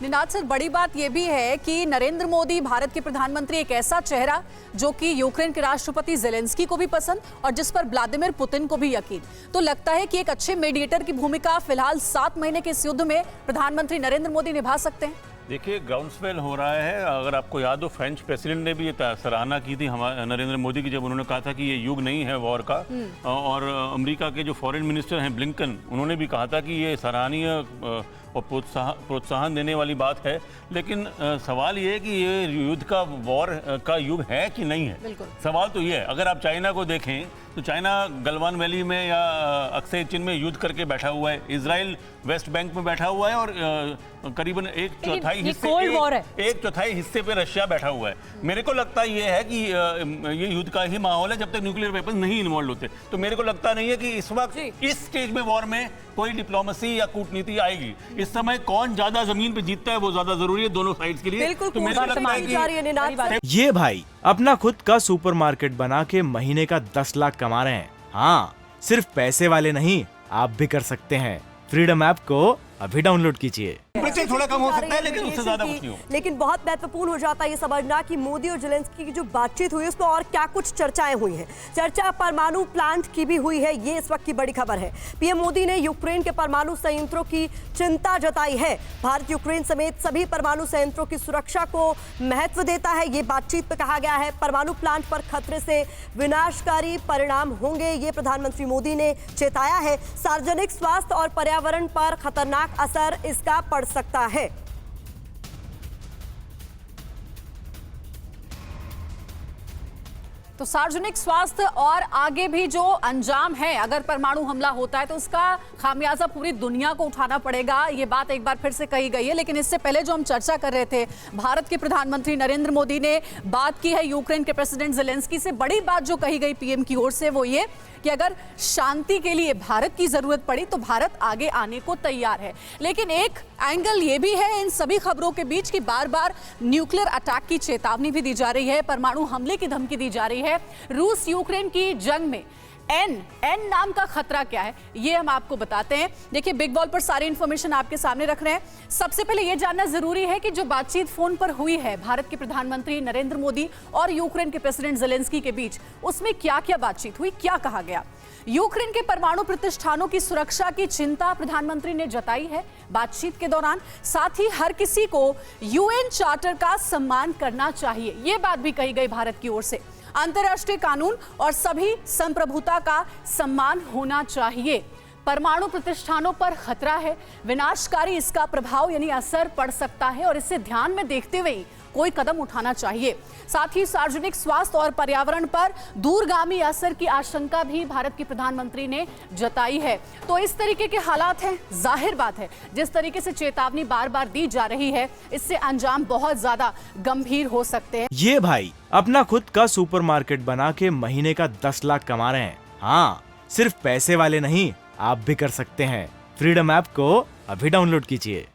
Ninad sir, बड़ी बात यह भी है कि नरेंद्र मोदी भारत के प्रधानमंत्री एक ऐसा चेहरा जो कि यूक्रेन के राष्ट्रपति जेलेंस्की को भी पसंद और जिस पर व्लादिमीर पुतिन को भी यकीन। तो लगता है कि एक अच्छे मीडिएटर की भूमिका फिलहाल 7 महीने के इस युद्ध में प्रधानमंत्री नरेंद्र मोदी निभा सकते हैं। देखिए, ग्राउंड स्वेल हो रहा है। अगर आपको याद हो, फ्रेंच प्रेसिडेंट ने भी ये सराहना की थी हमारे नरेंद्र मोदी की, जब उन्होंने कहा था कि ये युग नहीं है वॉर का। और अमेरिका के जो फॉरेन मिनिस्टर हैं ब्लिंकन, उन्होंने भी कहा था कि ये सराहनीय और प्रोत्साहन देने वाली बात है। लेकिन सवाल ये है कि ये युद्ध का वॉर का युग है कि नहीं है। सवाल तो ये है, अगर आप चाइना को देखें तो चाइना गलवान वैली में या अक्से चीन में युद्ध करके बैठा हुआ है। इजराइल वेस्ट बैंक में बैठा हुआ है और करीबन एक चौथाई हिस्से पे रशिया बैठा हुआ है। मेरे को लगता ये है कि ये युद्ध का ही माहौल है जब तक न्यूक्लियर वेपन नहीं इन्वॉल्व होते। तो मेरे को लगता नहीं है कि इस वक्त इस स्टेज में वॉर में कोई डिप्लोमेसी या कूटनीति आएगी। इस समय कौन ज्यादा जमीन पे जीतता है वो ज्यादा जरूरी है दोनों साइड्स के लिए। तो मेरे को लगता है कि ये भाई अपना खुद का सुपरमार्केट बना के महीने का 10 लाख कमा रहे हैं। हाँ, सिर्फ पैसे वाले नहीं, आप भी कर सकते हैं। फ्रीडम ऐप को अभी डाउनलोड कीजिए। टेम्परेचर थोड़ा कम हो सकता है लेकिन उससे ज्यादा कुछ नहीं हो। लेकिन बहुत महत्वपूर्ण हो जाता है ये समझना कि मोदी और जेलेंस्की की जो बातचीत हुई उसमें और क्या कुछ चर्चाएं हुई हैं। चर्चा परमाणु प्लांट की भी हुई है, ये इस वक्त की बड़ी खबर है। पीएम मोदी ने यूक्रेन के परमाणु संयंत्रों की चिंता जताई है। भारत यूक्रेन समेत सभी परमाणु संयंत्रों की सुरक्षा को महत्व देता है, ये बातचीत में कहा गया है। परमाणु प्लांट पर खतरे से विनाशकारी परिणाम होंगे, ये प्रधानमंत्री मोदी ने चेताया है। सार्वजनिक स्वास्थ्य और पर्यावरण पर खतरनाक असर इसका पड़ सकता है। तो सार्वजनिक स्वास्थ्य और आगे भी जो अंजाम है, अगर परमाणु हमला होता है तो उसका खामियाजा पूरी दुनिया को उठाना पड़ेगा। ये बात एक बार फिर से कही गई है। लेकिन इससे पहले जो हम चर्चा कर रहे थे, भारत के प्रधानमंत्री नरेंद्र मोदी ने बात की है यूक्रेन के प्रेसिडेंट जेलेंस्की से। बड़ी बात जो कही गई पीएम की ओर से वो ये कि अगर शांति के लिए भारत की जरूरत पड़ी तो भारत आगे आने को तैयार है। लेकिन एक एंगल ये भी है इन सभी खबरों के बीच कि बार बार न्यूक्लियर अटैक की चेतावनी भी दी जा रही है, परमाणु हमले की धमकी दी जा रही है। रूस यूक्रेन की जंग में एन नाम का खतरा क्या है, ये हम आपको बताते हैं। देखिए, बिग बॉल पर सारी इंफॉर्मेशन आपके सामने रख रहे हैं। सबसे पहले यह जानना जरूरी है कि जो बातचीत फोन पर हुई है भारत के प्रधानमंत्री नरेंद्र मोदी और यूक्रेन के प्रेसिडेंट जेलेंस्की के बीच, उसमें क्या क्या बातचीत हुई, क्या कहा गया। यूक्रेन के परमाणु प्रतिष्ठानों की सुरक्षा की चिंता प्रधानमंत्री ने जताई है बातचीत के दौरान। साथ ही हर किसी को यूएन चार्टर का सम्मान करना चाहिए, यह बात भी कही गई भारत की ओर से। अंतर्राष्ट्रीय कानून और सभी संप्रभुता का सम्मान होना चाहिए। परमाणु प्रतिष्ठानों पर खतरा है, विनाशकारी इसका प्रभाव यानी असर पड़ सकता है और इसे ध्यान में देखते हुए कोई कदम उठाना चाहिए। साथ ही सार्वजनिक स्वास्थ्य और पर्यावरण पर दूरगामी असर की आशंका भी भारत के प्रधानमंत्री ने जताई है। तो इस तरीके के हालात हैं, जाहिर बात है जिस तरीके से चेतावनी बार बार दी जा रही है, इससे अंजाम बहुत ज्यादा गंभीर हो सकते हैं। ये भाई अपना खुद का सुपरमार्केट बना के महीने का 10 लाख कमा रहे हैं। हाँ, सिर्फ पैसे वाले नहीं, आप भी कर सकते हैं। फ्रीडम ऐप को अभी डाउनलोड कीजिए।